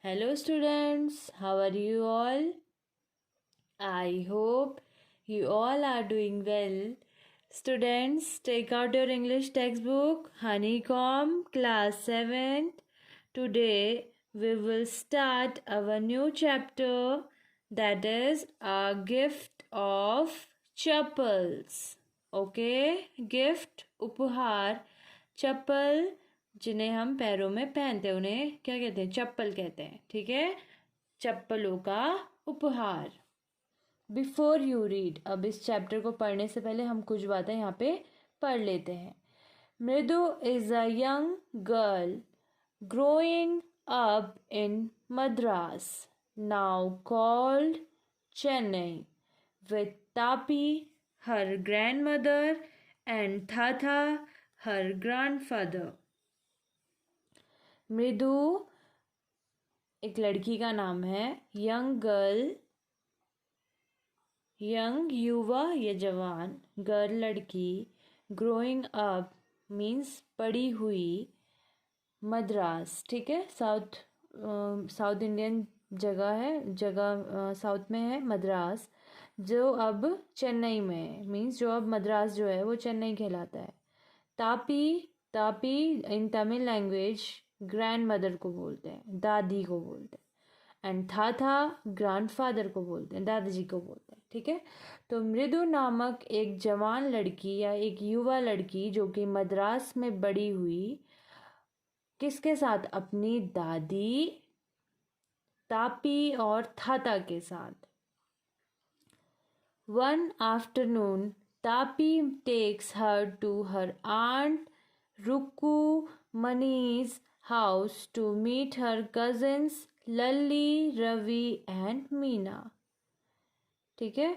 Hello, students. How are you all? I hope you all are doing well. Students, take out your English textbook, Honeycomb, class 7th. Today, we will start our new chapter, that is a gift of chappals. Okay, gift उपहार, चप्पल जिन्हें हम पैरों में पहनते हैं उन्हें क्या कहते हैं? चप्पल कहते हैं. ठीक है, चप्पलों का उपहार. बिफोर यू रीड, अब इस चैप्टर को पढ़ने से पहले हम कुछ बातें यहाँ पे पढ़ लेते हैं. मृदु is a young girl growing up in Madras, now called Chennai, with Tapi, her grandmother, and Tata, her grandfather. मृदु एक लड़की का नाम है. यंग गर्ल, यंग युवा या जवान, गर्ल लड़की, ग्रोइंग अप मीन्स पड़ी हुई, मद्रास ठीक है, साउथ इंडियन जगह है, जगह साउथ में है मद्रास, जो अब चेन्नई में है. मीन्स जो अब मद्रास जो है वो चेन्नई कहलाता है. तापी, तापी इन तमिल लैंग्वेज ग्रैंड मदर को बोलते हैं, दादी को बोलते हैं. एंड थाथा ग्रैंडफादर को बोलते हैं, दादाजी को बोलते हैं. ठीक है, तो मृदु नामक एक जवान लड़की या एक युवा लड़की जो कि मद्रास में बड़ी हुई, किसके साथ? अपनी दादी तापी और थाता के साथ. One afternoon Tapi takes her to her aunt Rukku Mani's house to meet her cousins Lalli, Ravi and Meena. ठीक है,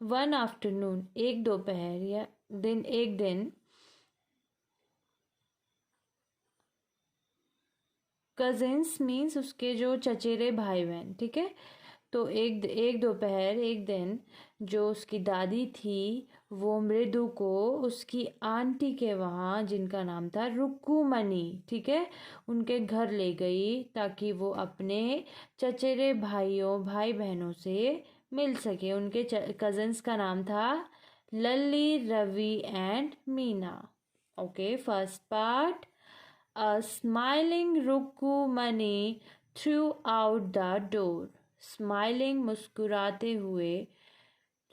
वन आफ्टरनून एक दोपहर या दिन, एक दिन. कजिन्स मीन्स उसके जो चचेरे भाई बहन. ठीक है, तो एक दोपहर, एक दिन, जो उसकी दादी थी वो मृदु को उसकी आंटी के वहाँ, जिनका नाम था रुक्कुमणि, ठीक है, उनके घर ले गई ताकि वो अपने चचेरे भाई बहनों से मिल सके. उनके कजिन्स का नाम था Lalli, Ravi and Meena. Okay, first part. A smiling Rukkumani threw out the door. Smiling मुस्कुराते हुए,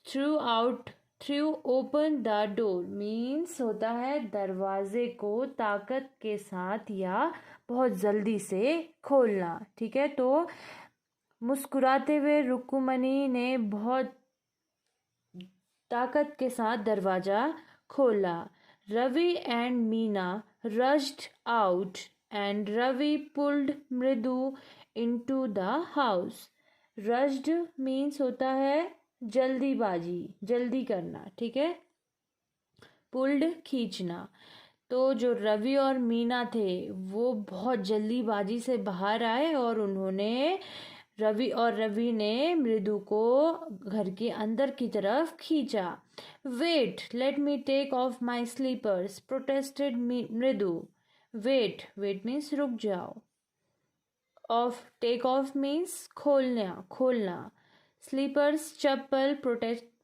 threw open the door means होता है दरवाजे को ताकत के साथ या बहुत जल्दी से खोलना. ठीक है, तो मुस्कुराते हुए रुक्कुमणि ने बहुत ताकत के साथ दरवाजा खोला. Ravi and Meena rushed out and Ravi pulled Mridu into the house. Rushed means होता है जल्दीबाजी, जल्दी करना. ठीक है, पुल्ड खींचना. तो जो रवि और मीना थे वो बहुत जल्दीबाजी से बाहर आए और उन्होंने रवि ने मृदु को घर के अंदर की तरफ खींचा. Wait, let me take off my slippers, protested Mridu. Wait means रुक जाओ. टेक ऑफ मीन्स खोलना. स्लीपर्स चप्पल,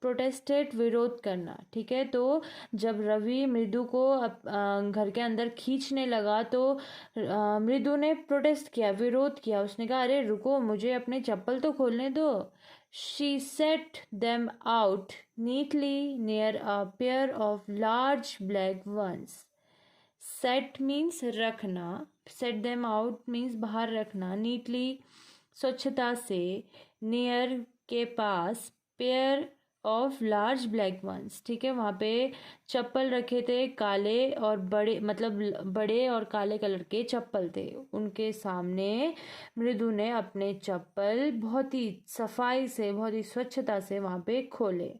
प्रोटेस्टेड विरोध करना. ठीक है, तो जब रवि मृदु को घर के अंदर खींचने लगा तो मृदु ने प्रोटेस्ट किया, विरोध किया. उसने कहा, अरे रुको, मुझे अपने चप्पल तो खोलने दो. She set them out neatly near a pair of large black ones. Set means रखना, सेट देम आउट मीन्स बाहर रखना, नीटली स्वच्छता से, नियर के पास, pair of large black ones. ठीक है, वहाँ पे चप्पल रखे थे, काले और बड़े, मतलब बड़े और काले कलर के चप्पल थे. उनके सामने मृदु ने अपने चप्पल बहुत ही सफाई से, बहुत ही स्वच्छता से वहाँ पे खोले.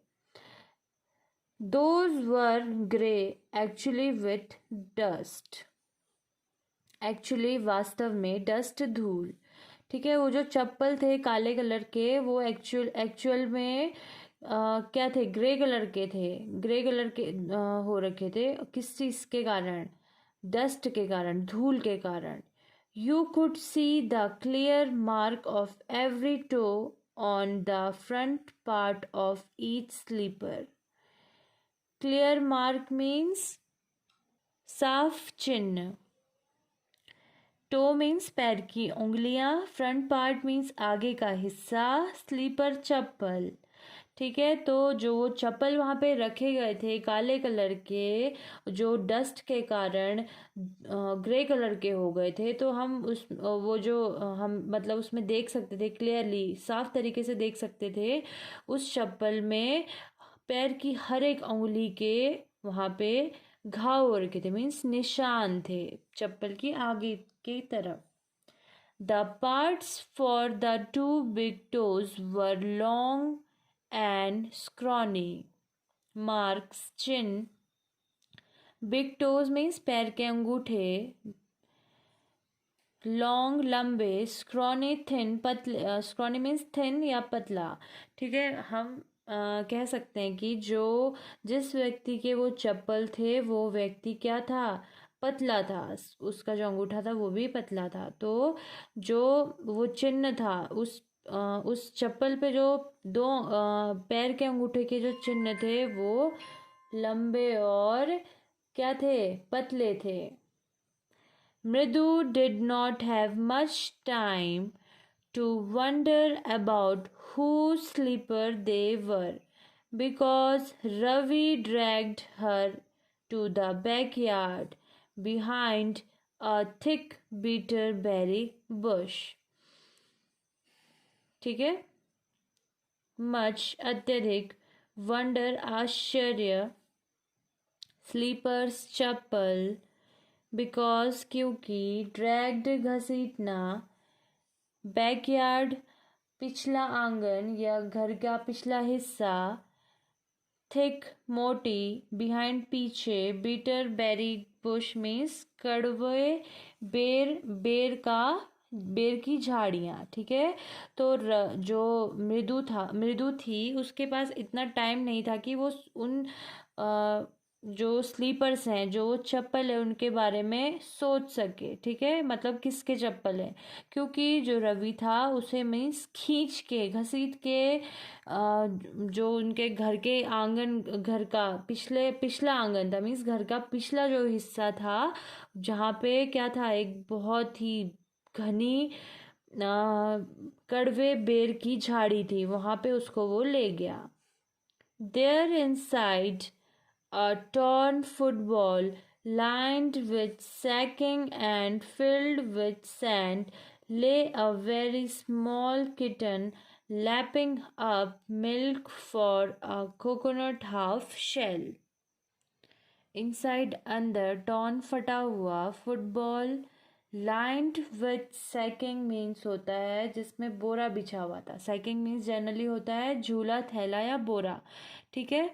Those were grey, actually with dust. Actually वास्तव में डस्ट, धूल. ठीक है, वो जो चप्पल थे काले कलर के वो एक्चुअल में क्या थे? ग्रे कलर के थे. ग्रे कलर के हो रखे थे. किस चीज़ के कारण? डस्ट के कारण, धूल के कारण. You could see the clear mark of every toe on the front part of each slipper. Clear mark means साफ चिन्ह. टो मीन्स पैर की उंगलियां. फ्रंट पार्ट मीन्स आगे का हिस्सा. स्लीपर चप्पल. ठीक है, तो जो वो चप्पल वहाँ पे रखे गए थे काले कलर के, जो डस्ट के कारण ग्रे कलर के हो गए थे, तो हम उस वो जो हम मतलब उसमें देख सकते थे, क्लियरली साफ तरीके से देख सकते थे उस चप्पल में पैर की हर एक उंगली के वहाँ पे घाव हो रखे थे, मीन्स निशान थे चप्पल की आगे की तरफ. The parts for the two big toes were long and scrawny. Marks chin. Big toes means पैर के अंगूठे. लॉन्ग लंबे. स्क्रॉनी थिन पतले. स्क्रॉनी मीन्स थिन या पतला. ठीक है, हम कह सकते हैं कि जिस व्यक्ति के वो चप्पल थे वो व्यक्ति क्या था, पतला था. उसका जो अंगूठा था वो भी पतला था. तो जो वो चिन्ह था उस चप्पल पे जो दो पैर के अंगूठे के जो चिन्ह थे वो लंबे और क्या थे, पतले थे. Mridu did not have much time to wonder about whose slipper they were, because Ravi dragged her to the backyard behind a thick beetle-berry bush. ठीक है, much अत्यधिक, wonder आश्चर्य, स्लीपर्स चप्पल, बिकॉज क्योंकि, ड्रैग्ड घसीटना, बैकयार्ड पिछला आंगन या घर का पिछला हिस्सा, थिक मोटी, बिहाइंड पीछे, बीटर बेरी बुश मीन्स कड़वे बेर की झाड़ियाँ. ठीक है, तो जो मृदु थी उसके पास इतना टाइम नहीं था कि वो उन जो स्लीपर्स हैं, जो चप्पल है, उनके बारे में सोच सके. ठीक है, मतलब किसके चप्पल है, क्योंकि जो रवि था उसे मीन्स खींच के घसीट के जो उनके घर के आंगन, घर का पिछला आंगन था, मीन्स घर का पिछला जो हिस्सा था जहाँ पे क्या था, एक बहुत ही घनी कड़वे बेर की झाड़ी थी, वहाँ पे उसको वो ले गया. There inside a torn football lined with sacking and filled with sand lay a very small kitten lapping up milk for a coconut half shell. Inside अंदर torn फटा हुआ football, lined with sacking means होता है जिसमें बोरा बिछा हुआ था. sacking means generally होता है झूला, थैला या बोरा. ठीक है,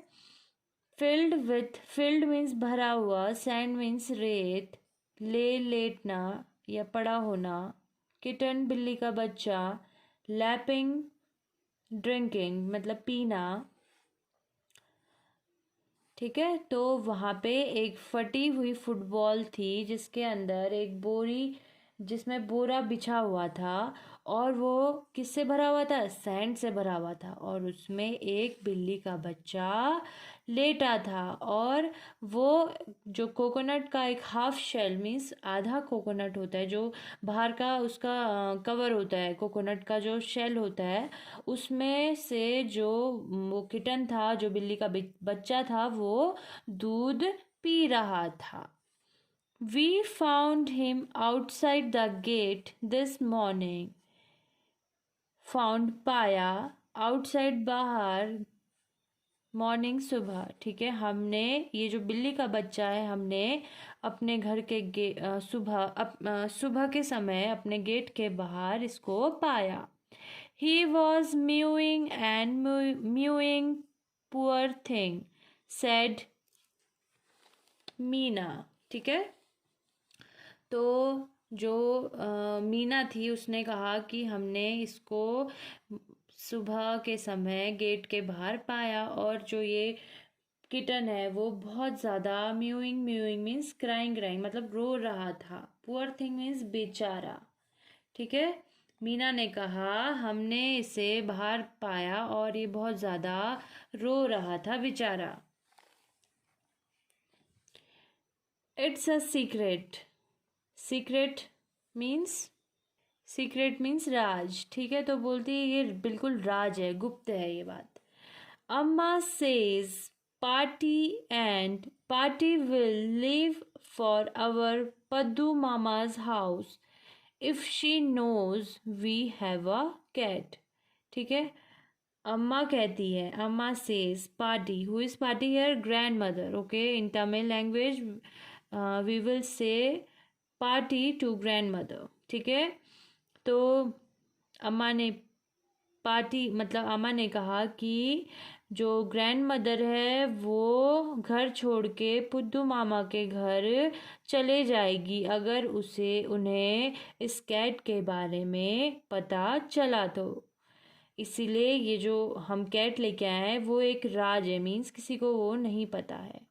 फिल्ड मीन्स भरा हुआ, सैंड मीन्स रेत, लेटना या पड़ा होना, किटन बिल्ली का बच्चा, लैपिंग ड्रिंकिंग मतलब पीना. ठीक है, तो वहाँ पे एक फटी हुई फुटबॉल थी जिसके अंदर एक बोरी, जिसमें बोरा बिछा हुआ था, और वो किससे भरा हुआ था, सैंड से भरा हुआ था, और उसमें एक बिल्ली का बच्चा लेटा था. और वो जो कोकोनट का एक हाफ शेल मीन्स आधा कोकोनट होता है, जो बाहर का उसका कवर होता है, कोकोनट का जो शेल होता है, उसमें से जो वो किटन था, जो बिल्ली का बच्चा था, वो दूध पी रहा था. We found him outside the gate this morning. Found पाया, outside बाहर, मॉर्निंग सुबह. ठीक है, हमने ये जो बिल्ली का बच्चा है, हमने अपने घर के सुबह के समय अपने गेट के बाहर इसको पाया. He was mewing and mewing, poor thing, said Meena. ठीक है, तो जो मीना थी उसने कहा कि हमने इसको सुबह के समय गेट के बाहर पाया, और जो ये किटन है वो बहुत ज़्यादा म्यूइंग मीन्स क्राइंग मतलब रो रहा था. पुअर थिंग मीन्स बेचारा। ठीक है, मीना ने कहा हमने इसे बाहर पाया और ये बहुत ज़्यादा रो रहा था बेचारा। It's a secret. Secret means secret means राज। ठीक है, तो बोलती है ये बिल्कुल राज है, गुप्त है ये बात। Amma says Paati and Paati will leave for our Paddu Mama's house if she knows we have a cat. ठीक है, अम्मा कहती है, Amma says Paati, who is Paati here, grandmother. Okay, in Tamil language we will say Paati to grandmother. ठीक है, तो अम्मा ने पार्टी मतलब अम्मा ने कहा कि जो ग्रैंड मदर है वो घर छोड़ के पुद्दू मामा के घर चले जाएगी अगर उसे उन्हें इस कैट के बारे में पता चला तो। इसीलिए ये जो हम कैट लेके आए हैं वो एक राज है, मीन्स किसी को वो नहीं पता है।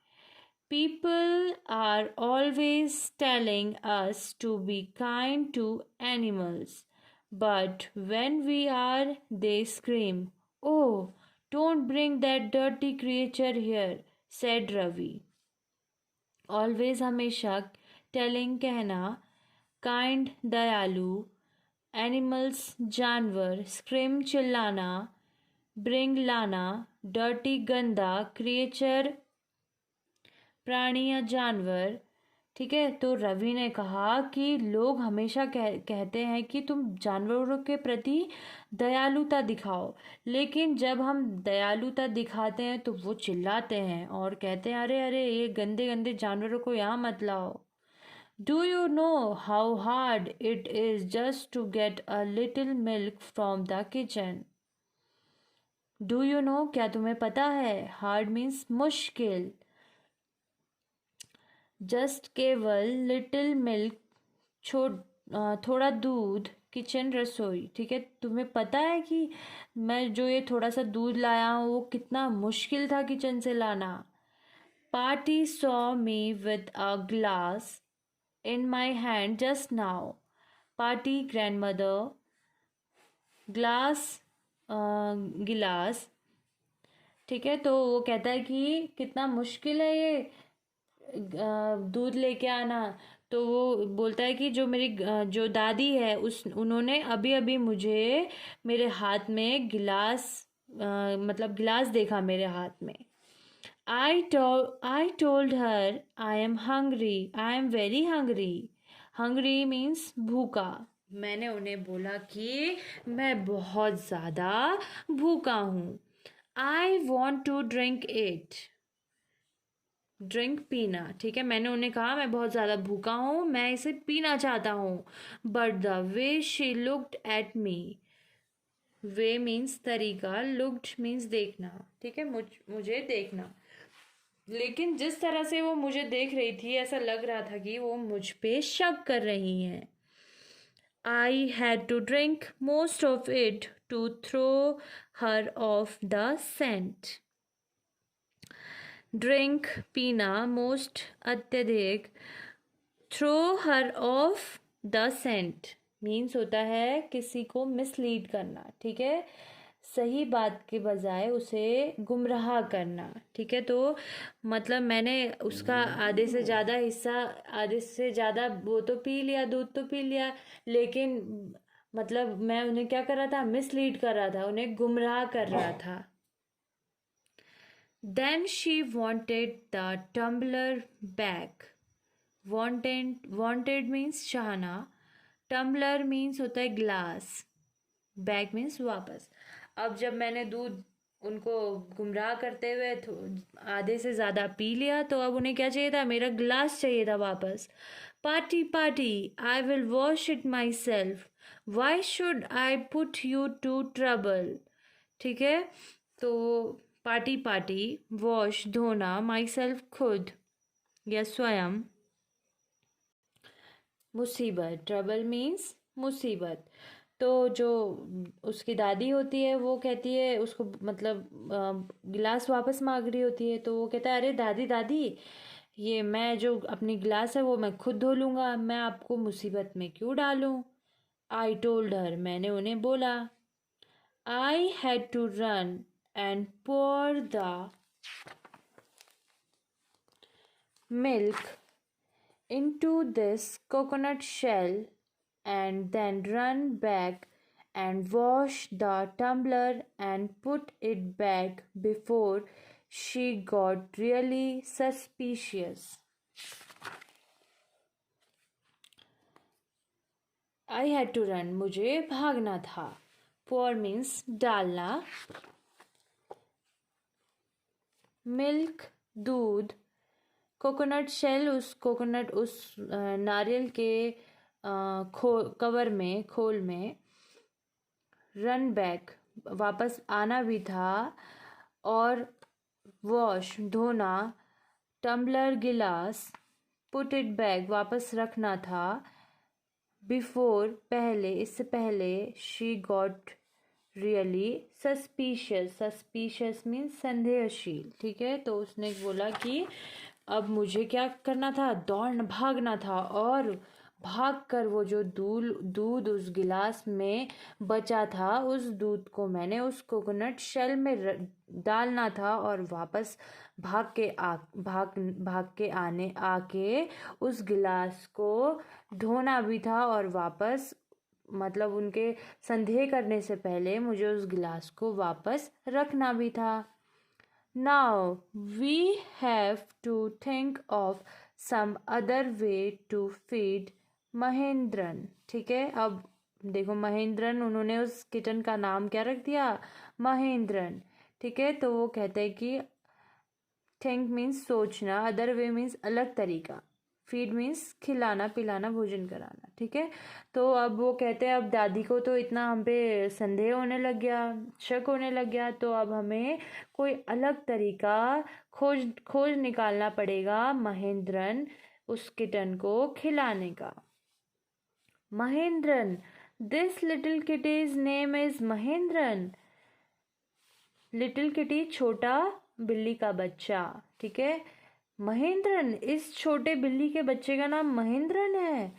People are always telling us to be kind to animals, but when we are, they scream, "Oh, don't bring that dirty creature here," said Ravi. Always हमेशा, telling कहना, kind दयालु, animals जानवर, scream चिल्लाना, bring लाना, dirty गंदा, creature प्राणी या जानवर। ठीक है, तो रवि ने कहा कि लोग हमेशा कहते हैं कि तुम जानवरों के प्रति दयालुता दिखाओ, लेकिन जब हम दयालुता दिखाते हैं तो वो चिल्लाते हैं और कहते हैं अरे अरे ये गंदे गंदे जानवरों को यहाँ मत लाओ। Do you know how hard it is just to get a little milk from the kitchen. Do you know, क्या तुम्हें पता है, हार्ड मीन्स मुश्किल, जस्ट केवल, लिटिल मिल्क थोड़ा दूध, किचन रसोई। ठीक है, तुम्हें पता है कि मैं जो ये थोड़ा सा दूध लाया हूँ वो कितना मुश्किल था किचन से लाना। Party saw me with a glass in my hand just now. Party grand mother, glass गिलास। ठीक है, तो वो कहता है कि कितना मुश्किल है ये दूध लेके आना। तो वो बोलता है कि जो मेरी जो दादी है उन्होंने अभी अभी मुझे मेरे हाथ में गिलास मतलब गिलास देखा मेरे हाथ में। I told her I am hungry, I am very hungry. Hungry means भूखा। मैंने उन्हें बोला कि मैं बहुत ज़्यादा भूखा हूँ। I want to drink it, drink पीना। ठीक है, मैंने उन्हें कहा मैं बहुत ज़्यादा भूखा हूँ, मैं इसे पीना चाहता हूँ। But the way she looked at me, way means तरीका, लुक्ड मीन्स देखना। ठीक है, मुझे देखना, लेकिन जिस तरह से वो मुझे देख रही थी ऐसा लग रहा था कि वो मुझ पे शक कर रही हैं। I had to drink most of it to throw her off the scent. Drink पीना, मोस्ट अत्यधिक, throw her off the scent means होता है किसी को मिसलीड करना। ठीक है, सही बात के बजाय उसे गुमराह करना। ठीक है, तो मतलब मैंने उसका आधे से ज़्यादा हिस्सा, आधे से ज़्यादा वो तो पी लिया, दूध तो पी लिया, लेकिन मतलब मैं उन्हें क्या कर रहा था, मिसलीड कर रहा था, उन्हें गुमराह कर रहा था। Then she wanted the tumbler back. Wanted means चाहना, tumbler means होता है ग्लास, back means वापस। अब जब मैंने दूध उनको गुमराह करते हुए आधे से ज़्यादा पी लिया तो अब उन्हें क्या चाहिए था, मेरा ग्लास चाहिए था वापस। Party party, I will wash it myself, why should I put you to trouble. ठीक है, तो पार्टी पार्टी, वॉश धोना, माई सेल्फ खुद या स्वयं, मुसीबत, ट्रबल मीन्स मुसीबत। तो जो उसकी दादी होती है वो कहती है उसको, मतलब गिलास वापस मांग रही होती है, तो वो कहता है अरे दादी दादी ये मैं जो अपनी गिलास है वो मैं खुद धो लूँगा, मैं आपको मुसीबत में क्यों डालूँ। आई टोल्ड हर, मैंने उन्हें बोला। I had to run and pour the milk into this coconut shell and then run back and wash the tumbler and put it back before she got really suspicious. I had to run, मुझे भागना था. Pour means डालना. Milk दूध. Coconut shell उस नारियल के cover में खोल में. रन बैक वापस आना भी था. और वॉश धोना. टम्बलर गिलास. पुट इट बैक वापस रखना था. बिफोर पहले, इससे पहले. She got really suspicious means संदेहशील. ठीक है, तो उसने बोला कि अब मुझे क्या करना था, दौड़ना भागना था. और भागकर वो जो दूध उस गिलास में बचा था, उस दूध को मैंने उस कोकोनट शेल में डालना था. और वापस भाग के आके उस गिलास को धोना भी था. और वापस मतलब उनके संदेह करने से पहले मुझे उस गिलास को वापस रखना भी था. Now we have to think of some other way to feed Mahendran. ठीक है, अब देखो महेंद्रन, उन्होंने उस किटन का नाम क्या रख दिया, महेंद्रन. ठीक है, तो वो कहते हैं कि थिंक मीन्स सोचना, अदर वे मीन्स अलग तरीका, फीड मीन्स खिलाना पिलाना भोजन कराना. ठीक है, तो अब वो कहते हैं अब दादी को तो इतना हम पे संदेह होने लग गया, शक होने लग गया, तो अब हमें कोई अलग तरीका खोज निकालना पड़ेगा महेंद्रन उस किटन को खिलाने का. Mahendran, this little kitty's name is Mahendran. Little kitty छोटा बिल्ली का बच्चा. ठीक है, महेंद्रन, इस छोटे बिल्ली के बच्चे का नाम महेंद्रन है.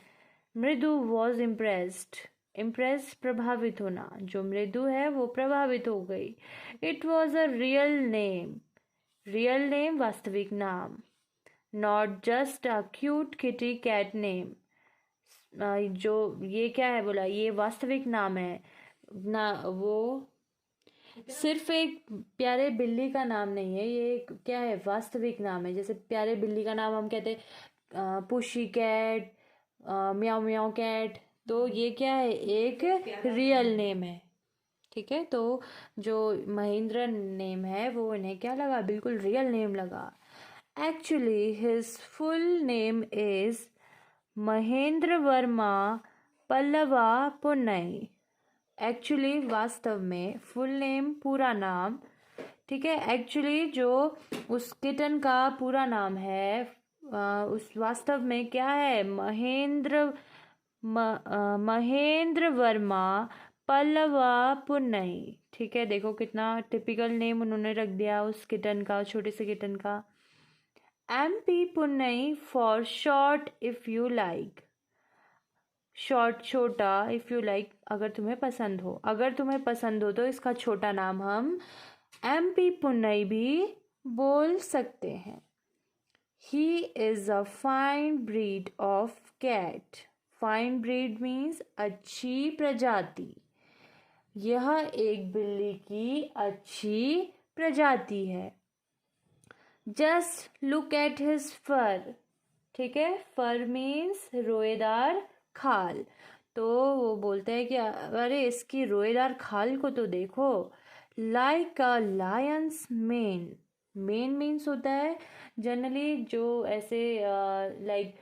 मृदु वॉज इम्प्रेस्ड प्रभावित होना. जो मृदु है वो प्रभावित हो गई. It was a real name वास्तविक नाम. Not just a cute kitty cat name. जो ये क्या है बोला, ये वास्तविक नाम है ना, वो सिर्फ एक प्यारे बिल्ली का नाम नहीं है, ये क्या है, वास्तविक नाम है. जैसे प्यारे बिल्ली का नाम हम कहते पुशी कैट, म्याऊ म्याऊ कैट, तो ये क्या है, एक रियल नेम है. ठीक है, तो जो महेंद्र नेम है वो इन्हें क्या लगा, बिल्कुल रियल नेम लगा. Actually his full name is Mahendra Verma Pallava पुन्नई. Actually वास्तव में, फुल नेम पूरा नाम. ठीक है, एक्चुअली जो उस किटन का पूरा नाम है उस वास्तव में क्या है, महेंद्र वर्मा पल्लवा पुन्नई. ठीक है, देखो कितना टिपिकल नेम उन्होंने रख दिया उस किटन का, छोटे से किटन का. MP पुन्नई for short if you like. Short छोटा, इफ यू लाइक अगर तुम्हें पसंद हो. अगर तुम्हें पसंद हो तो इसका छोटा नाम हम MP पुन्नई भी बोल सकते हैं. He is a fine breed of cat. Fine breed means अच्छी प्रजाति. यह एक बिल्ली की अच्छी प्रजाति है. Just look at his fur. ठीक है, फर मीन्स रोएदार खाल. तो वो बोलते हैं कि अरे इसकी रोएदार खाल को तो देखो. लाइक अ लायंस मेन. मेन मीन्स होता है जनरली जो ऐसे लाइक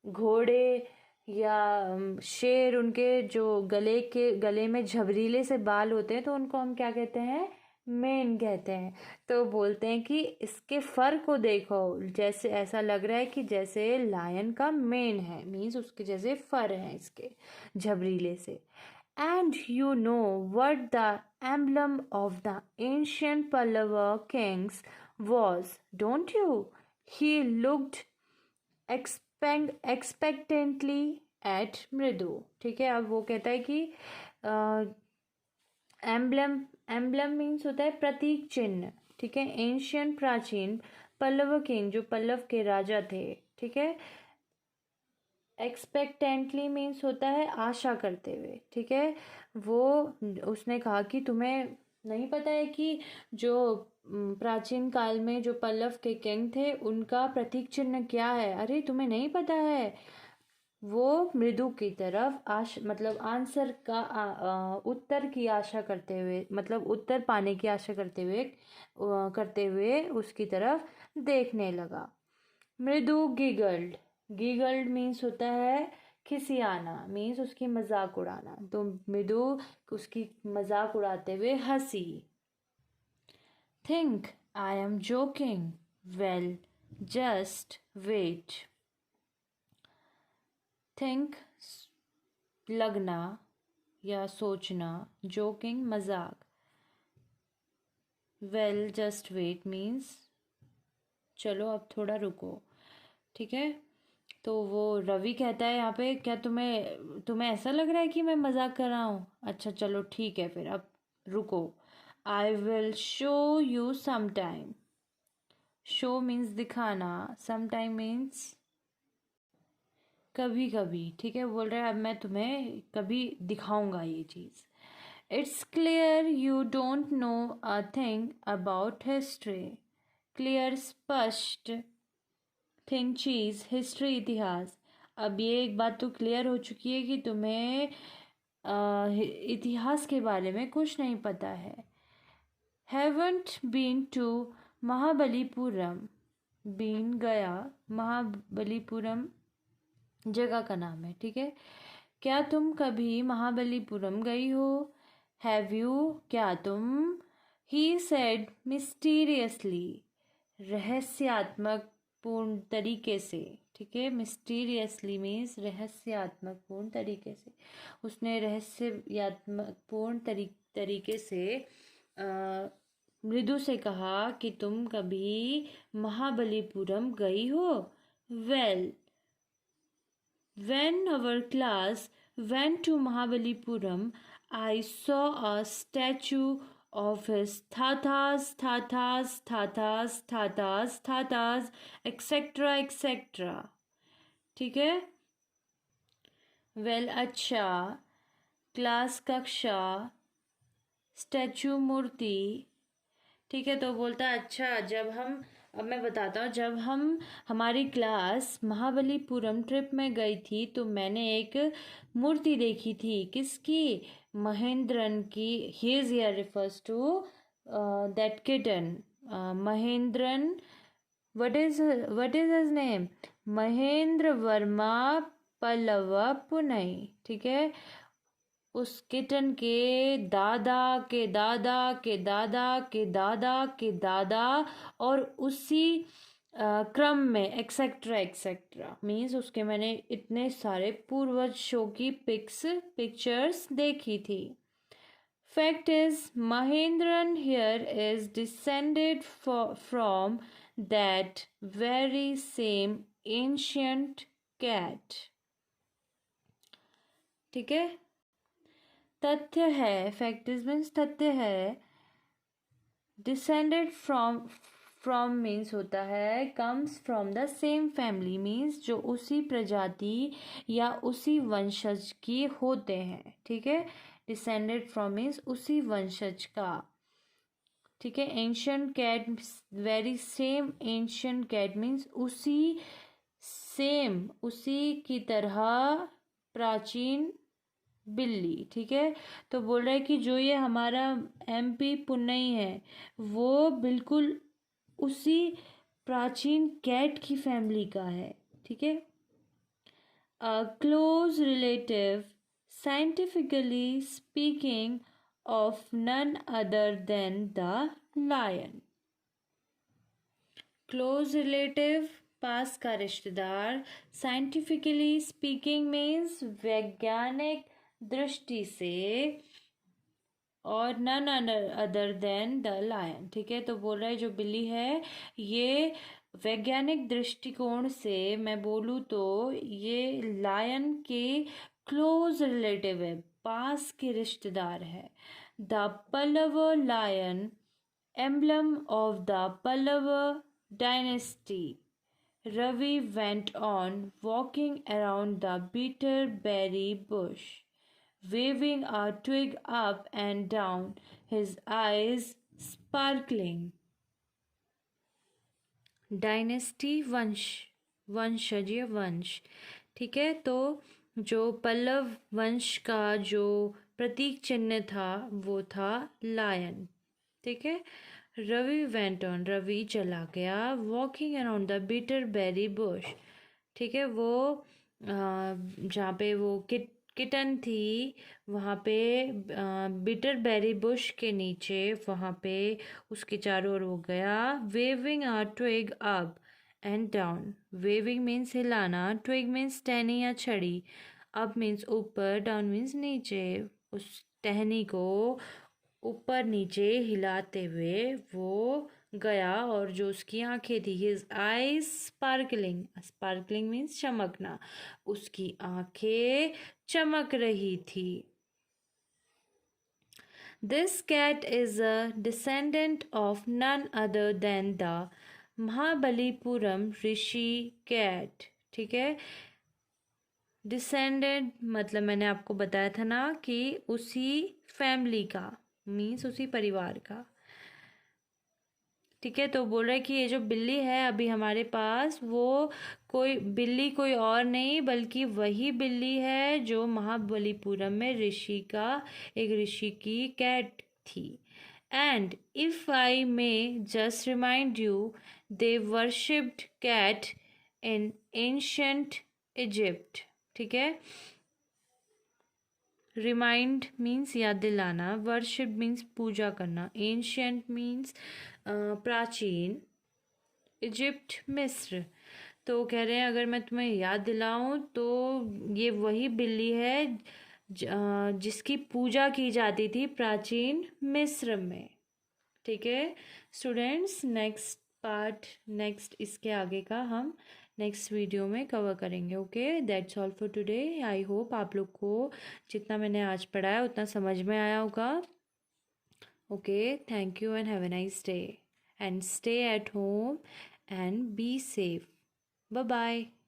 घोड़े या शेर, उनके जो गले में झबरीले से बाल होते हैं तो उनको हम क्या कहते हैं, मेन कहते हैं. तो बोलते हैं कि इसके फर को देखो, जैसे ऐसा लग रहा है कि जैसे लायन का मेन है, मीन्स उसके जैसे फर हैं इसके झबरीले से. And you know what the emblem of the ancient Pallava Kings was, don't you. He looked expectantly at मृदु. ठीक है, अब वो कहता है कि एम्बलम मीन्स होता है प्रतीक चिन्ह. ठीक है, एंशियंट प्राचीन, पल्लव किंग जो पल्लव के राजा थे. ठीक है, एक्सपेक्टेंटली मीन्स होता है आशा करते हुए. ठीक है, वो उसने कहा कि तुम्हें नहीं पता है कि जो प्राचीन काल में जो पल्लव के किंग थे उनका प्रतीक चिन्ह क्या है. अरे तुम्हें नहीं पता है. वो मृदु की तरफ मतलब आंसर का उत्तर की आशा करते हुए, मतलब उत्तर पाने की आशा करते हुए उसकी तरफ देखने लगा. मृदु गिगल्ड मीन्स होता है खिसियाना, मीन्स उसकी मजाक उड़ाना. तो मृदु उसकी मजाक उड़ाते हुए हंसी. Think I am joking. Well just wait. Think लगना या सोचना, जोकिंग मजाक. वेल जस्ट वेट मीन्स चलो अब थोड़ा रुको. ठीक है, तो वो रवि कहता है यहाँ पे, क्या तुम्हें ऐसा लग रहा है कि मैं मजाक कर रहा हूँ. अच्छा चलो ठीक है, फिर अब रुको. I will show you some time. Show means दिखाना, सम टाइम मीन्स कभी कभी. ठीक है, बोल रहा है अब मैं तुम्हें कभी दिखाऊंगा ये चीज़. It's clear you don't know a thing about history. Clear स्पष्ट, थिंग चीज, हिस्ट्री इतिहास. अब ये एक बात तो क्लियर हो चुकी है कि तुम्हें इतिहास के बारे में कुछ नहीं पता है. Haven't been to Mahabalipuram. Been गया, महाबलीपुरम जगह का नाम है. ठीक है, क्या तुम कभी महाबलीपुरम गई हो. हैव यू, क्या तुम. ही सेड मिस्टीरियसली, रहस्यात्मक पूर्ण तरीके से. ठीक है, मिस्टीरियसली मीन्स रहस्यात्मक पूर्ण तरीके से. उसने रहस्यात्मक पूर्ण तरीके से मृदु से कहा कि तुम कभी महाबलीपुरम गई हो. Well, when our class went to Mahabalipuram, I saw a statue of his Thathas, etc. etc. ठीक है. वेल अच्छा, क्लास कक्षा, स्टैचू मूर्ति. ठीक है, तो बोलता है अच्छा अब मैं बताता हूँ. जब हमारी क्लास महाबलीपुरम ट्रिप में गई थी तो मैंने एक मूर्ति देखी थी. किसकी. महेंद्रन की. His here refers to that kitten. Mahendran, what is his name. Mahendra Varma Pallava Punai. ठीक है, उस किटन के दादा के दादा के दादा के दादा के दादा और उसी क्रम में एक्सेट्रा एक्सेट्रा मीन्स उसके मैंने इतने सारे पूर्वज शो की पिक्चर्स देखी थी. Fact is Mahendran here is descended from that very same ancient cat. ठीक है, तथ्य है, फैक्ट इज मीन्स तथ्य है. डिसेंडेड फ्रॉम मीन्स होता है comes from the same family, means जो उसी प्रजाति या उसी वंशज की होते हैं. ठीक है, डिसेंडेड फ्रॉम मीन्स उसी वंशज का. ठीक है, ancient cat, very same ancient cat means उसी की तरह प्राचीन बिल्ली. ठीक है, तो बोल रहा है कि जो ये हमारा MP पुन्नई है वो बिल्कुल उसी प्राचीन कैट की फैमिली का है. ठीक है, a close relative, scientifically speaking, of none other than the lion. Close relative, पास का रिश्तेदार. साइंटिफिकली स्पीकिंग मीन्स वैज्ञानिक दृष्टि से, और none other than the lion. ठीक है, तो बोल रहा है जो बिल्ली है ये वैज्ञानिक दृष्टिकोण से मैं बोलूँ तो ये लायन के क्लोज रिलेटिव है, पास के रिश्तेदार है। The Pallava lion, emblem of the Pallava dynasty. Ravi went on walking around the beetle-berry bush, waving a twig up and down, his eyes sparkling. Dynasty वंश, वंशज या वंश, ठीक है। तो जो पल्लव वंश का जो प्रतीक चिन्ह था वो था लायन, ठीक है। रवि वेंट ऑन, रवि चला गया, walking around the bitter berry bush, ठीक है। वो जहाँ पे वो किटन थी वहाँ पे बिटर बेरी बुश के नीचे, वहाँ पे उसके चारों ओर वो गया। Waving a twig up and down, waving means हिलाना, ट्विग मीन्स टहनी या छड़ी, अप मीन्स ऊपर, डाउन मीन्स नीचे। उस टहनी को ऊपर नीचे हिलाते हुए वो गया और जो उसकी आंखें थी, his eyes sparkling, sparkling means चमकना, उसकी आंखें चमक रही थी। This cat is a descendant of none other than the Mahabalipuram Rishi cat, ठीक है। डिसेंडेंट मतलब मैंने आपको बताया था ना कि उसी फैमिली का, मीन्स उसी परिवार का, ठीक है। तो बोल रहा है कि ये जो बिल्ली है अभी हमारे पास, वो कोई बिल्ली कोई और नहीं बल्कि वही बिल्ली है जो महाबलीपुरम में ऋषि का, एक ऋषि की कैट थी। And if I may just remind you, they worshipped cat in ancient Egypt, ठीक है। रिमाइंड मीन्स याद दिलाना, वर्शिप मीन्स पूजा करना, एंशियंट मीन्स प्राचीन, इजिप्ट मिस्र। तो कह रहे हैं अगर मैं तुम्हें याद दिलाऊं तो ये वही बिल्ली है जिसकी पूजा की जाती थी प्राचीन मिस्र में, ठीक है। स्टूडेंट्स, नेक्स्ट पार्ट, नेक्स्ट इसके आगे का हम नेक्स्ट वीडियो में कवर करेंगे। Okay, that's all for today. I hope आप लोग को जितना मैंने आज पढ़ाया उतना समझ में आया होगा। Okay, thank you and have a nice day and stay at home and be safe. Bye bye.